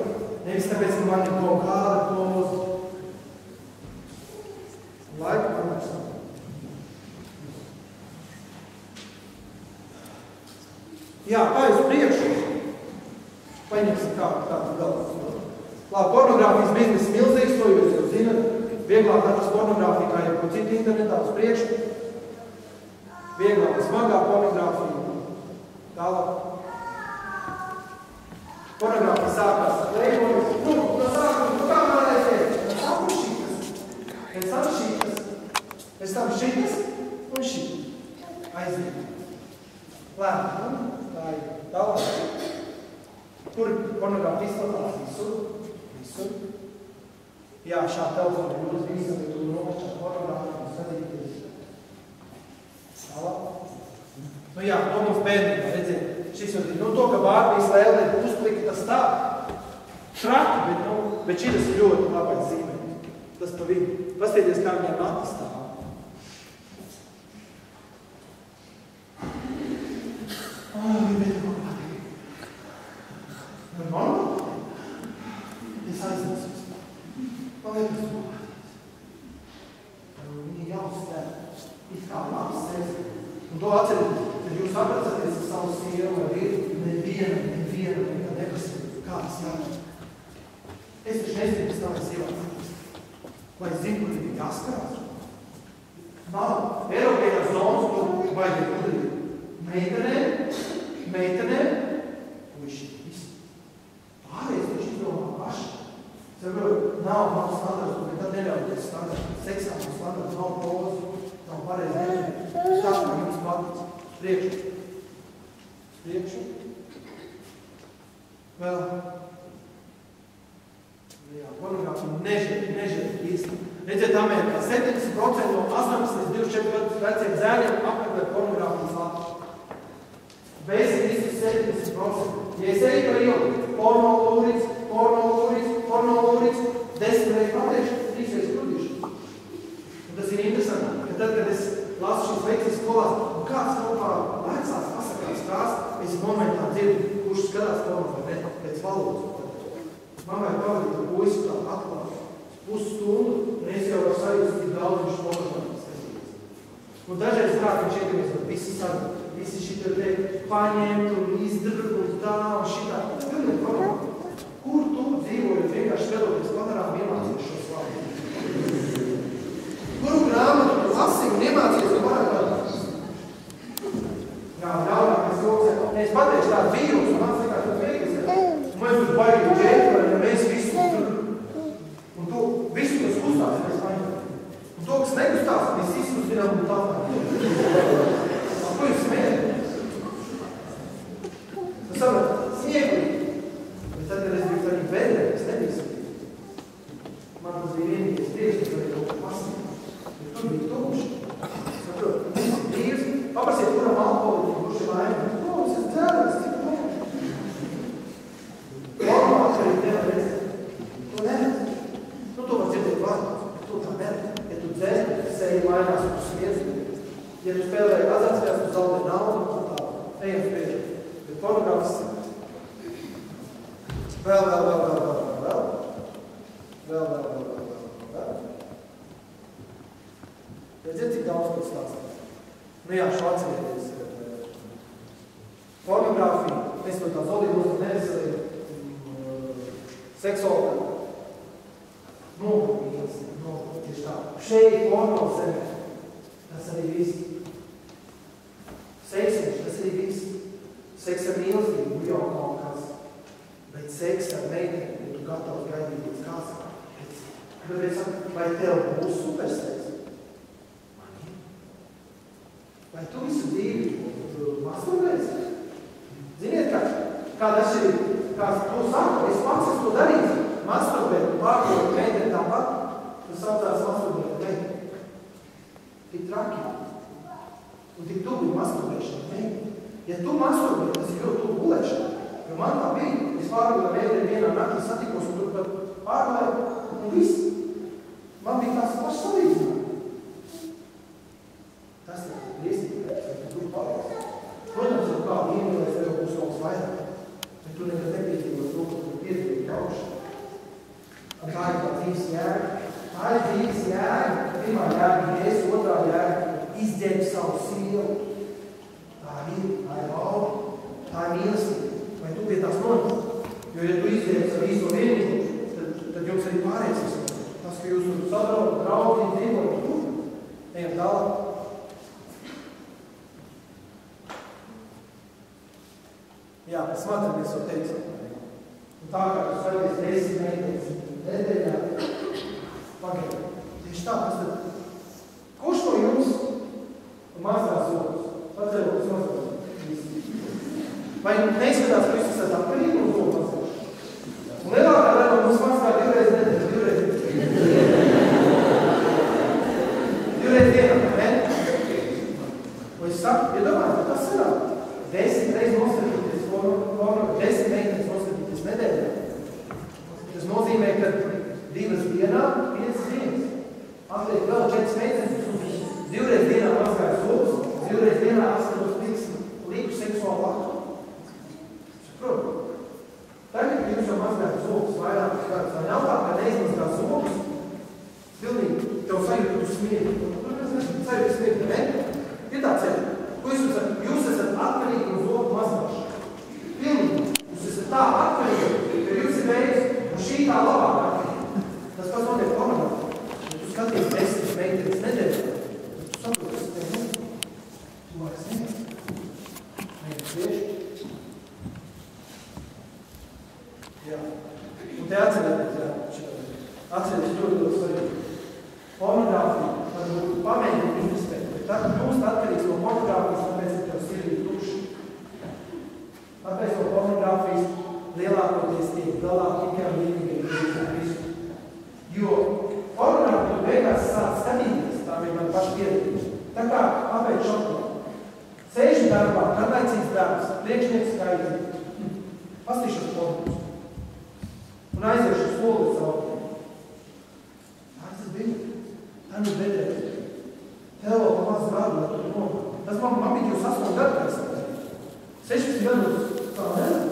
Speaker 1: Nevis tāpēc, ka man ir kaut kāda poza. Laika panāks. Jā, paiet uz priekšu. Paņemsim kādu galvas. Labi, pornogrāfijas bizness milzīgs, to jūs jau zinat. Vieglāk atrast pornogrāfiju kā jau ko citu internetā uz priekšu. Vieglāk smagā pornogrāfija. Tālāk. Pornogrāfija sākās ar Playboy. No sākuma, kā man aiziet? Sākuma šitas. Pēc tam šitas. Pēc tam šitas un šitas. Aiziet. Lēm. Tā ir tālāk. Kur pornogrāfija izplatās? Visur. Jā, šā telefona jūs visam, ja tu nomačā pornogrāfiju, skatīties. Tālāk. Nu jā, to mums bērnībā, redziet, šis jau ir, to, ka Bārbijas lēle ir uzplika, tas tā. Traki, bet šitas ir ļoti labais zīmē. Tas pa viņu. Pastieties, kā viņiem mati stāv. Bet man patīk. Man es aiznesos. Man liekas, viņi jau stēr. It kā labs sēs. Un to atcerit, kad jūs apracaties ar savu sievu vai vīru, neviena nekā neprasīt, kā tas jādara. Es taču nezinu, kas tā ir sievā. Lai es zinu, kur viņi jāskarās. Nav. Eiropējās zonas, kur vajag kudrīt. Meitenēm, puiši, viss. Pārējais viņš izdomā paši. Saprotu, nav standarts, bet tad neļauties standarts. Seksā nav standarts, nav pozu, nav pareizi neļauties. Tā kā jums patiks. Priekšu. Vēl. Jā, pornogrāfija nežēl īsti. Redziet, Amerikā 70% no 18 līdz 24 veciem zēniem apmeklē pornogrāfijas lapas. Basic visus 70%. Ja es eju par ielu, pornolūrīts, 10 reiz pateikšu, 3 reiz krudīšu. Un tas ir interesanti, ka tad, kad es lasu šīs lekcijas skolās, un kāds kopā vecās pasakās tās, es momentā dzirdu, kurš skatās porno vai ne, pēc valodas. Man vajag pavadīt ar puisi tā atklāt pusstundu, un es jau varu sajūst, cik daudz viņš pornogrāfijas skatījās. Un dažreiz tā, ka viņš iekamies ar visi sarunāt. Visi šitā te paņemt un izdarīt un tā un šitā. Pilnīgi problēma. Kur tu dzīvojot vienkārši skatoties panorāmu iemācīties šo slavu? Kuru grāmatu tu lasi un iemācīties un varētu atrast? Jā, ļaunākais joks. Es pateikšu tādu vīrus un man sakās, ka veikas. Mēs uz baigi džētvari, ja mēs visu tur. Un tu visu, kas kustās, mēs paņemam. Un to, kas nekustās, mēs izkustinām un tā. Ko jūs smējat? Tu saprati, snieglīgi. Bet tad, kad es biju arī bedrē, es nebiju skatīt. Man tas bija vienīgais tieši, ka kaut ko pasniegt. Bet tur bija tumši. Saprot, mums ir brīvs. Paprasiet, kuram alkoholiķim, kurš ir laimīgi. Es esmu dzēlēs, cik tumši. Normāli arī nevar redzēt. To neredz. Nu, to var dzirdēt vārdu. To tā neredz. Ja tu dzēli, seji mainās un tu smiedzi. Ja tu spēlēji azartspēles, tu zaudē naudu un tā. Ejam spēļ. Bet pornogrāfis vēl. Redziet, cik daudz ko stāstīt. Nu jā, šo atcerieties. Pornogrāfija, mēs to tā zodīgos neveselīgi. Seksuāli. Tieši tā. Šeit porno zemē. Tas arī viss. Seksiņš, tas arī viss. Seks ar mīlestību, jau kaut kas. Bet seks ar meiteni, ja tu gatavs gaidīt līdz kāsam. Vai tev būs superseks? Vai tu visu dzīvi masturbēsi? Ziniet, kāda atšķirība? Kāds tu saka, es pats esmu to darīts. Masturbēt un pārkot meiteni tāpat. Tu saucās masturbēt meiteni. Tik traki. Un tik tuvu masturbēšana meiteni. Ja tu masturbē, tas ir ļoti tuvu gulēšana. Jo man tā bija. Es pārgulēju meiteni vienā naktī satikos un tur pat pārgulēju un viss. Man bija tās pašas salīdzinājumi. iemīlēs, tev būs kaut kas vairāk. Bet tu nekad nepiedzīvos to, ka tu piedzīvi augšu. Un tā ir tā dzīves jēga. Tā ir dzīves jēga. Pirmā jēga ir Jēzus, otrā jēga izdzēb savu sīlu. Tā ir valde. Tā ir mīlestība. Vai tu pie tās nonāk? Jo, ja tu izdzēbi savu īsto vienību, tad jums arī pārēsies. Tas, ka jūs sadraugat, draugi, dzīvojat, tu ejam tālāk. Jā, mēs mācāmies to teicu. Un tā kā tu savies 10 meitenes nedēļā, pagaidi. Tieši tā, kas tad? Kurš no jums mazgās zogus? Pacēl, kas mazgās? Vai neizskatās, ka jūs esat atkarīgi no zogu mazgāšanu? Un lielākā daļa mums mazgā 2 reizes nedēļā, 2 reizes. 2 reizes dienā, ne? Un es saku, iedomājiet, tas sanāk. 10 reizes noskatīties, 10 meitenes noskatīties nedēļā. Tas nozīmē, ka 2 dienā, 5 dienas. Atliek vēl 4 meitenes, 2 reizes dienā mazgāju zogus, 2 reizes dienā atskatos līku seksuālu aktu. Saprotu? Tagad, kad jums jau mazgāju zogus vairākas gadus, vai nav tā, ka neizmazgā zogus, pilnīgi tev sajūt, ka tu smiegi. Sajūt smiegi, ne? Ir tā ceļa. Ko jūs esat atkarīgi no zogu mazgāšanu? Pilnīgi. Jūs esat tā atkarīgi, ka jums ir veids, un šī tā labākā. Tas pats notiek pornogrāfijā. Ja tu skaties 10 meitenes nedēļā, tu saproti, kas tev notiek. Tu vairs nevies. Nevies vieši. Jā. Un te atcerieties, jā. Atcerieties ļoti svarīgi. Pornogrāfija var būt pamēģināt investēt. Tad kļūst atkarīgs no pornogrāfijas, tāpēc, ka tev sirdī tukši. Tāpēc no pornogrāfijas lielākoties tiek galā tikai un vienīgi Kristu. Jo pornogrāfija beigās sāk skatīties, tā viņi man paši pieredzējuši. Tā kā apēc šokolādi. Sēžu darbā, garlaicīgs darbs, priekšnieks skaidri. Pastīšos pornogrāfijas. Un aiziešu skolu savu. Tā tas bija. Tā nu bedrēs. Tev vēl pamaz gadu, lai tu nokā. Tas man bija jūs 8 gadu, kā es sapratu. 16 gados, tā nezinu,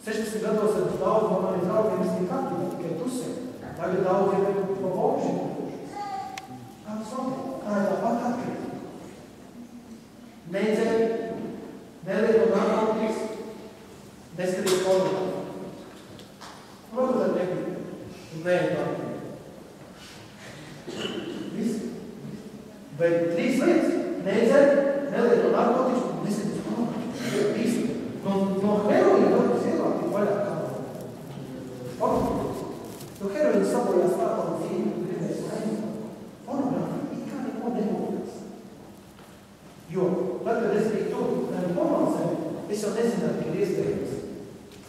Speaker 1: 16 gados ar daudz no maniem draugiem es tik aktīvi, tikai tusiem. Tagad daudziem no bokšiem. Kā tas notiek? Tā ir tāpat atkarība. Neidzēri, nelieto narkotikas, neskaties pornogrāfiju. Protams, ar negrib. Un neietu atkarību. Viss. Bet 3 lietas. Neidzer, nelieto narkotikas un neskaties pornogrāfiju. Viss. No heroīna varbūt ielāk tik vaļāk kā pornogrāfijas. No heroīna sabojās tāpēc dzīvi un gribēs neizmēt. Pornogrāfija it kā neko nebūtās. Jo, tad, kad es biju tur, pornogrāfiju, es jau nezināju, ka ir iespējams.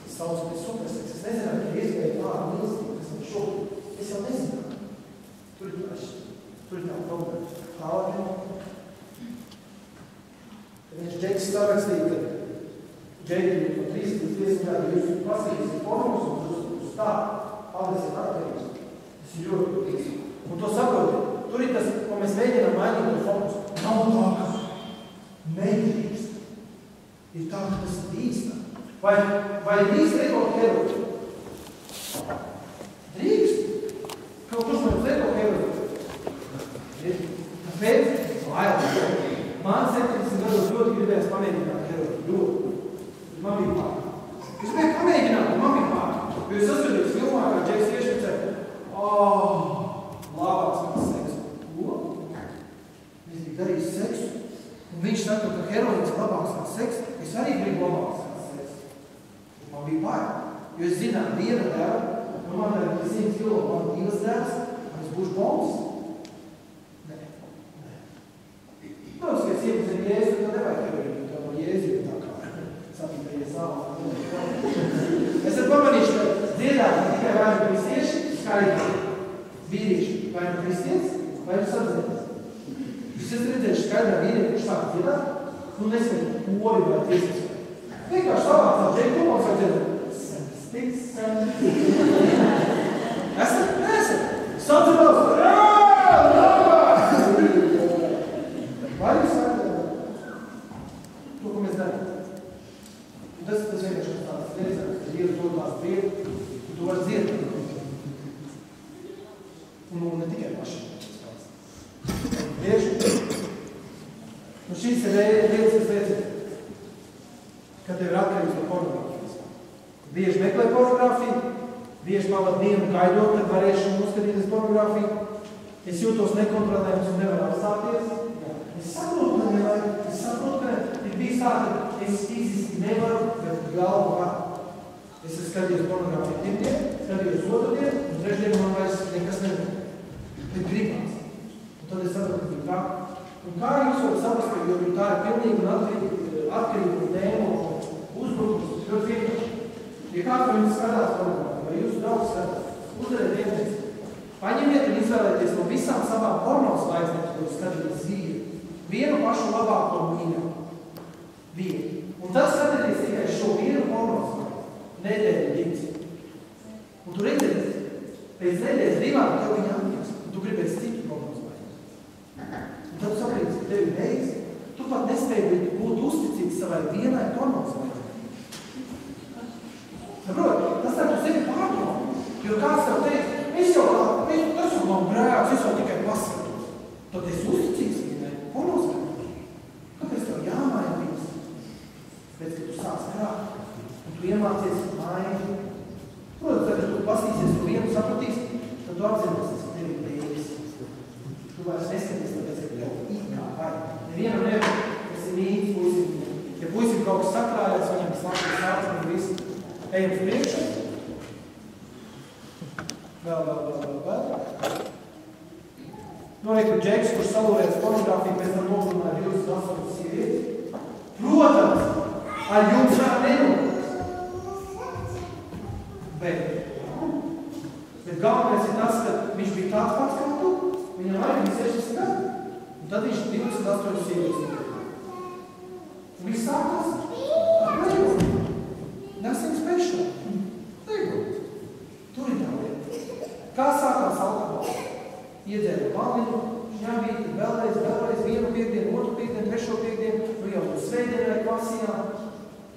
Speaker 1: Es saucu pēc superseks. Es nezināju, ka ir iespējams tāda mīlestība, kas man šobrīd. Es jau nezināju. Tur ir tā problēma. Tālāk jau. Viņš Džeks stārakstīja, ka Džeki no 30 līdz 50 gadu jūs paskatīsiet pornos un uz tā paliesiet atkarības. Tas ir ļoti grūtīgs. Un to saprotiet. Tur ir tas, ko mēs mēģinām mainīt no fokusu. Nav tā, ka nedrīkst. Ir tā, ka tas ir īstā. Vai drīkst rekord heroīnu? Drīkst? Kaut kurš mums rekord heroīnu? Tāpēc, man 70 gados ļoti gribējās pamēģināt heroīnu. Ļoti. Man bija pār. Es gribēju pamēģināt, un man bija pār. Jo es atskatos filmā, kā Džeks iešvicē. Labāks mans seksu. Ko? Es biju darījis seksu. Un viņš saka, ka heroīns ir labāks mans seksu. Es arī gribu labāks mans seksu. Un man bija pār. Jo es zināju, viena dēla, un man ir 100 kilo, man divas dēlas, un es būšu bombs. Nē. Protams, ka es iepazinu Jēzu, tad nevajag heroīnu, tā no Jēzu ir tā kā sapīpējies zālē. Es ar pamanīšu, ka dziedāt tikai vai nu kristieši, skaidri vīrieši, vai nu kristietis, vai nu sadzētas. Jūs esat redzējuši skaidrā vīrieši, kurš sāk dziedāt, nu nesmēt kori vai tiesas. Vienkārši savāc ar Džeku un sāk dziedāt. Sens. Esat? Nesat? Sadzētās. Vai jūs sāk dziedāt? to, ko mēs darām. Un tas vienkārši tāds redzams, ka Dievs dod tās vietas, un tu vari dziedāt. Un ne tikai paši. Bieži. Un šīs ir lietas, kas redzēt, kad tev ir atkarības no pornogrāfijas. Bieži meklē pornogrāfiju, bieži pavad dienu gaidot, kad varēšu uzskatīties pornogrāfiju. Es jūtos nekontrolējums un nevaru apstāties. Es saprotu, ka ir bijis tā, ka es fiziski nevaru, bet galvu varu. Es skatījos pornogrāfiju pirmdien, skatījos otrdien, un trešdien man vairs nekas nevar. Bet gribās. Un tad es saprotu, ka tā. Un kā jūs varat saprast, jo tā ir pilnīgi un atkarība no dēmona uzbrukums, ļoti vienkārši. Ja kāds no jums skatās pornogrāfiju, vai jūsu draugs skatās, uzdariet vienreiz. Paņemiet un izvēlēties no visām savām porno zvaigznēm, ko jūs skatīties vienu pašu labāko mīļāko. Vienu. Un tad skatieties tikai šo vienu porno zvaigzni. Nedēļu divas. Un tu redzēsi, pēc nedēļas divām tev viņa atņems, un tu gribēsi citu porno zvaigzni. Un tad tu saprīti, ka tev ir beigas, tu pat nespēji būt uzticīgs savai vienai porno zvaigzni. Saprot, tas tā tu sevi pārdomā, jo kāds tev teica, tas jau nav grēks, es jau tikai paskatos. Tad es uzticīgs vienai porno zvaigzni. Kāpēc tev jāmaina viss? Pēc, ka tu sāc grāt, un tu iemācies maini. Protams, kad tu pastīsies to vienu sapratīsi, tad tu apzināsies, ka tev ir beigas. Tu vairs neskaties, tāpēc, ka tev ikā vajag. Nevienam nevar, kas ir mīts puisim. Ja puisim kaut kas sakrājās, viņam slāpjas sāc un visu. Ejam uz priekšu. Vēl. Noreiktu Džeks, kurš salūrēs pornogrāfiju, pēc tam noglumāja 28 sievietes. Protams, ar jums tā nenoliks. Bet galvenais ir tas, ka viņš bija tāds pats kā tu. Viņam arī bija 60 gadi. Un tad viņš 28 sievietes. Un viss sākās ar lejumu. Nothing special. Lejumu. Tur ir tā lieta. Kā sākās alkohols? Iedzēra valiņu, šņabīti, vēlreiz, vienu piekdienu, otru piekdienu, trešo piekdienu, nu jau uz svētdienai klasijā.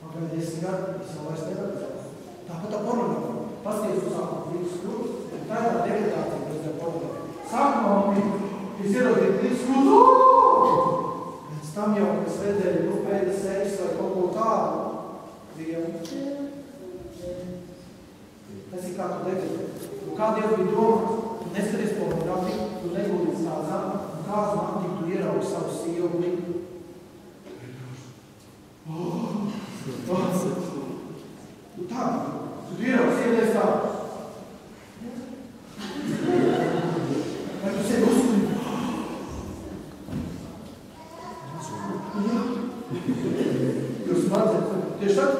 Speaker 1: Man gan 10 gadi, es jau vairs nevaru. Tāpat tā pornogrāfija. Pasties uz sākumu līdz skrūs, tā ir tā degradācija, kas ir pornogrāfija. Sākumā man bija ierodīt līdz skrūs, pēc tam jau, kas svētdienu, nu pēdas sēžas vai kaut ko tādu, bija. Tas ir kā tu degradē. Kā Dievs bija domāts? Tu neskaties pornogrāfiju, tu negūdīsi kāzām, un kāzu naktī tu ieraugi savu sievu liku. Tu tā, tu ieraugi sievies tā. Vai tu sevi uzskudi? Jūs madzat, tieši tad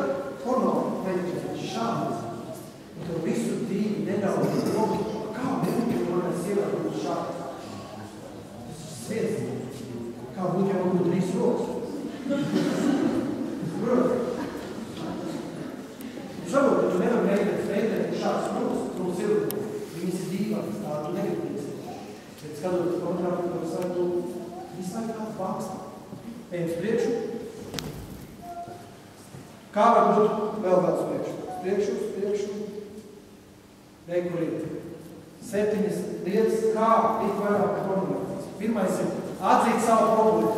Speaker 1: porno veids šādas. Un tev visu dzīvi nedaudz rogi. Kā būtu, ja man sievā būtu šāds? Tas ir sviets. Kā būtu, ja man būtu 3 rokas? Protams. Tu saproti, ka tu nevar mēģināt šāds rokas, tu mums ir, viņas ir dīvākas, tā tu negribīsi. Bet skatoties pornogrāfiju, tu savu, tu visu laiku kāds bākstā. Ejam uz priekšu. Kā var būt vēl kāds priekšu? Kur ir 7 lietas, kā tikt vairāk pornogrāfijas. Pirmais ir atzīt savu problēmu.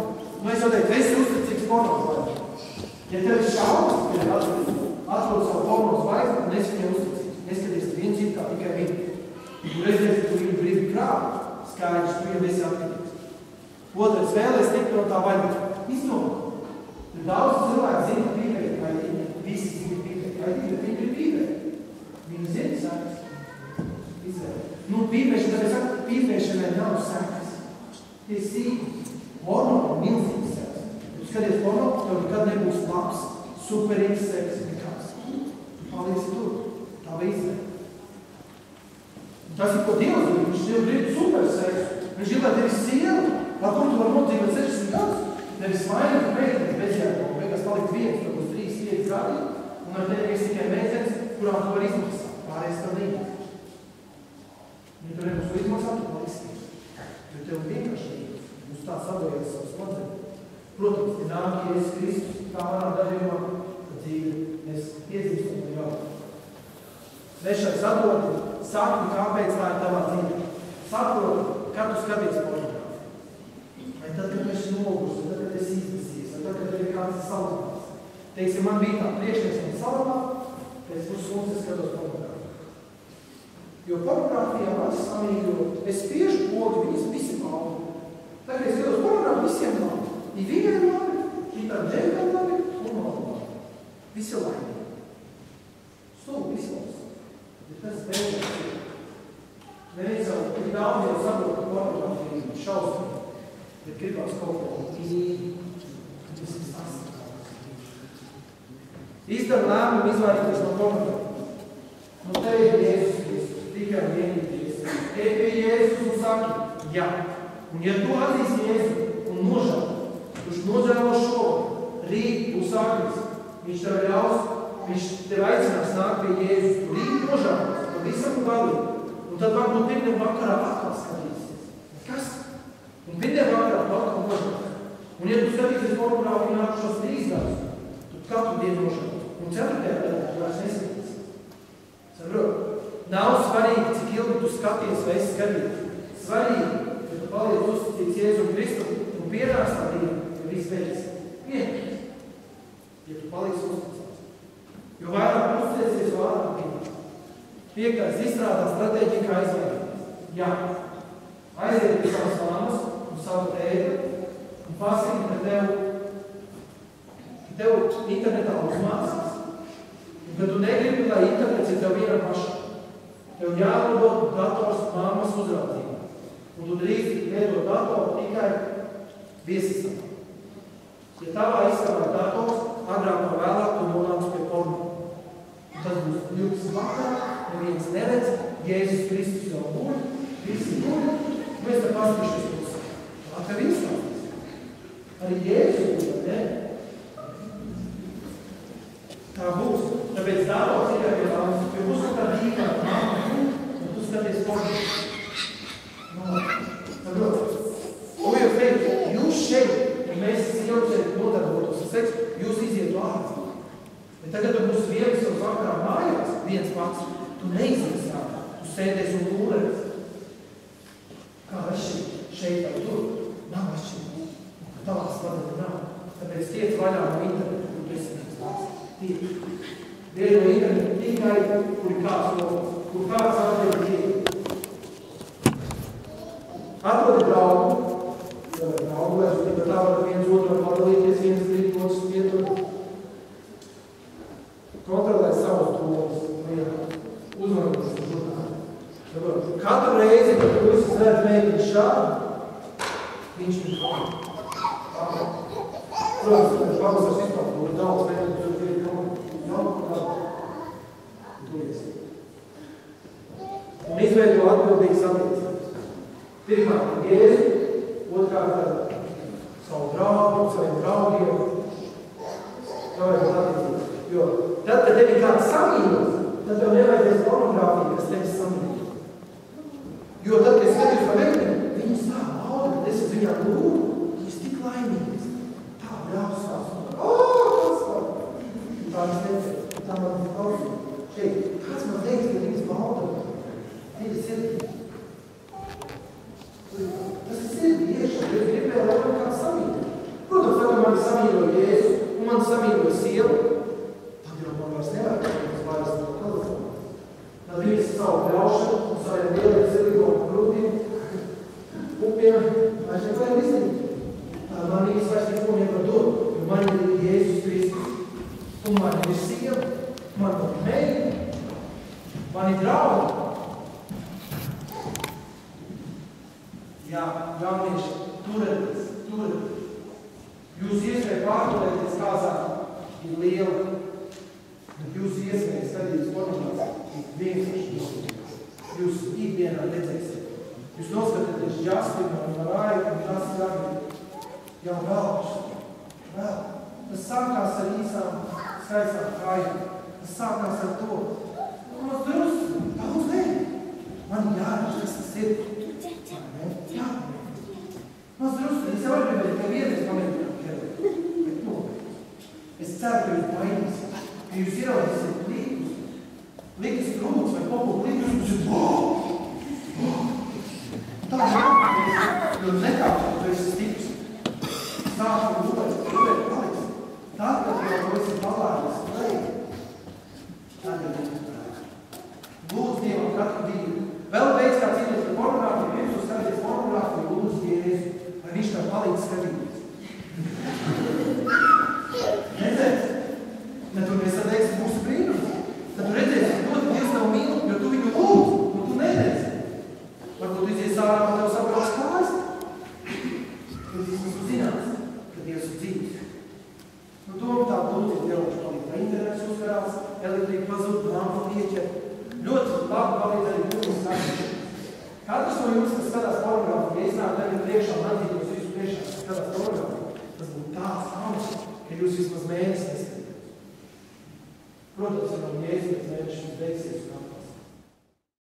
Speaker 1: Nu, es jau teicu, esi uzticīgs pornogrāfijas. Ja tev ir šaubas, tad ir atrod savu porno zvaigzni un esi viņai uzticīgs. Neskaties viens it kā tikai viņu. Tu redzēsi, ka tu viņu brīvi krāp, skaidrs, tu jau esi atkarīgs. Otrais, vēlēs tikt no tā vaļā. Izdomā. Daudz cilvēku zina pīpēt, vai visi zina pīpēt, vai viņi grib pīpēt. Viņi zina sakas. Nu, pīpēšanai nav sekas. Tie sīki. Porno ir milzīgs seks. Tu skaties porno, tev nekad nebūs labs, superīgs seks, nekāds. Tu palīdzi tur. Tā bija izvēle. Tas ir, ko Dievs grib. Viņš tev grib super seksu. Viņš grib, lai tevi sieva, ar kur tu var nodzīvot 60 gadus. Nevis mainīt meitenes bezjēgā, un beigās palikt viens, tur būs 3-5 gadi, un ar tevi ir tikai meitenes, kurām tu var izmaksāt. Pārējais tev nīmēt. Ja tu nebūs to izmaksāt, tu paliksi. Bet tev vienkārši būs tā sadojās savas smadzenes. Protams, ja nāk Jēzus Kristus, manā gadījumā, ka dzīve mēs iedzīstam no jauna. Svešais atdodi, saki, kāpēc tā ir tavā dzīve. Saproti, kad tu skaties pornogrāfiju. Vai tad, kad esi noguris, vai tad, kad esi izlasījis, vai tad, kad tev ir kāds salapās. Teiksim, man bija tā priekšnieks un salapā, pēc pusstundas es skatos pornogrāfiju. Jo pornogrāfijā vairs samīļo, es spiežu pogu, viņas visi paldi. Tagad es skatos pornogrāfiju, visiem labi. I viņai labi, šitam džekam labi, un labi. Visi laimīgi. Stūl, visi labi. Bet tas beidzās ir. Neviens jau tik daudz jau saprot, ka pornogrāfija ir šausmīgi, bet gribās kaut ko īsti. Tas ir sastāvs. Izdara lēmumu izvairīties no pornogrāfijas. Nu te ir Jēzus Kristus, tikai vienīties. Te pie Jēzus un saki, jā. Un ja tu atzīsi Jēzu un nožēlo, kurš nožēlo šo, rīt būs ākris, viņš tev ļaus, viņš tev aicinās nākt pie Jēzus, tu rīt nožēlos, pa visam galīgi. Un tad varbūt pirmdien vakarā atkal skatīsies. Kas? Un pirmdien vakarā tu atkal nožēlos. Un ja tu skatīsies pornogrāfiju nākušos 3 gadus, tu katru dienu nožēlos. Un 4. gadā tu vairs neskatīsies. Saprot? Nav svarīgi, cik ilgi tu skaties vai esi skatīt. Svarīgi, ja tu paliec uzticīgs Jēzu Kristu un pienāks tā dienu, ja viss beidzas. Pienāks. Ja tu paliec uzticīgs. Jo vairāk uzticēsies, jo vairāk pienāks. 5. izstrādā stratēģiju, kā izvairīties. Jā. Aiziet pie savas mammas un savu tēti un pasaki, ka tev internetā uzmācās. Un ka tu negribi, lai internets ir tev viena paša. Tev jānodot dators mammas uzraudzībā. Un tu drīkst lietot datoru tikai viesistabā. Ja tavā istabā dators, agrāk vai vēlāk tu nonāc pie porno. Un tas būs 12 vakarā, neviens neredz, Jēzus Kristus jau guļ, visi guļ, mēs te paskatīšies pusē. Tā tev izstāstīs. Arī Jēzus guļ, ne? Tā būs. Tāpēc dators ir jāpielāmas, jo būs tā dīkā, mamma guļ, un tu skaties porno. Saprot? Un jau teikt, jūs šeit, ja mēs jau šeit nodarbotos ar seksu, jūs izietu ārā. Bet tagad tu būs viens uz vakarā mājās, viens pats, tu neizies ārā, tu sēdies un lūrēs. Kā šeit vai tur? Nav atšķirīgi. Tavās padara nav. Tāpēc tiec vaļā no internetu, kur tu esi nekas. Tiec. Dēļ no internetu tikai, kur kāds atdēļ tiek. Atrodi draugu, bet tā var viens otru padalīties, viens grib otrs pietur. Kontrolēt savus domas, uzmanības uz žurnālu. Katru reizi, kad tu esi redz meitini šādi, viņš ir pārāk. Protams, mēs palasās vispār, kur ir daudz meitini, tur ir kaut tu esi. Un izveido atbildīgas attiecības. Pirmkārt, Jēzu, otrkārt, savu draugu, saviem draugiem. Tā vajag attiecības. Jo tad, kad tevi kāds samīlos, tad tev nevajadzēs pornogrāfiju, kas tevi samīlos. Jo tad, kad es skatos pa meiteni, viņas tā lauda, kad es viņām lūgu, viņas tik laimīgas. Tā brāusās. Kas var? Tā es teicu, tā man klausīt. Šeit, kāds man teiks, ka viņas bauda? Viņas sirdī. Tas ir sirdī iešana, jo es gribēju, lai man kāds samīlo. Protams, tad man samīlo Jēzu un man samīlo sievu. Man vairs nevajag, kas vairs no telefona. Tad viņas savu pļaušanu un saviem lieliem silikonu krūtīm, upiem, vairs neko nevar izdarīt. Man viņas vairs neko nevar dot, jo man ir Jēzus Kristus. Un man ir sieva, man ir meita, man ir draugi. Jā, jaunieši, turieties. Jūs iespēja pārturēties kāzā ir liela. Bet jūs iespēja skatīt pornogrāfiju vienkārši. Jūs ikdienā redzēsiet. Jūs noskatāties Justinu un Marāju un tas jau vēl. Tas sākās ar īsām, skaistām kājām. Tas sākās ar to. Mums drusku, daudz ne. Man jāredz, kas tas ir. Jā. Mums drusku, es jau gribēju, ka vienreiz pamēģināt. Bet nobeidz. Es ceru, ka jūs baidīsiet, ka jūs ieraudzīsiet likas trūks vai kaut ko likas, un jūs tā ir, jo nekāpšana, tu esi stiprs. Sākam lūvēt paliks. Tā, kad jau tu esi palādis, tad ir lūdzu Dievam katru dienu. Vēl veids kā cīnīt par pornogrāfiju, pirms tu skaties pornogrāfiju, lūdzu Jēzu, lai viņš tev palīdz skatīties. Redzēs? Tad tu nesadeiksi mūsu brīnums. Tad tu redzēsi, ka ļoti Dievs tev mīl, jo tu viņu lūdz, un tu nedēsi. Varbūt tu izies ārā, un tev saprāts kājas. Tad tu zinās, ka Dievs ir dzīves. Nu, doma tā lūdzu Dievam palīdz, lai internets uzkarās, elektrība pazūd, lampa pieķer. Ļoti labi palīdz arī mūsu skatīšanas. Katrs no jums, kas skatās pornogrāfiju, ja iznāk tagad priekšā un atzītos visu priekšā, kas skatās pornogrāfiju, tas būtu tāds augsts, ka jūs vismaz mēnesi neskatītos. Protams, ja no Jēzus pēc mēneša jums beigsies un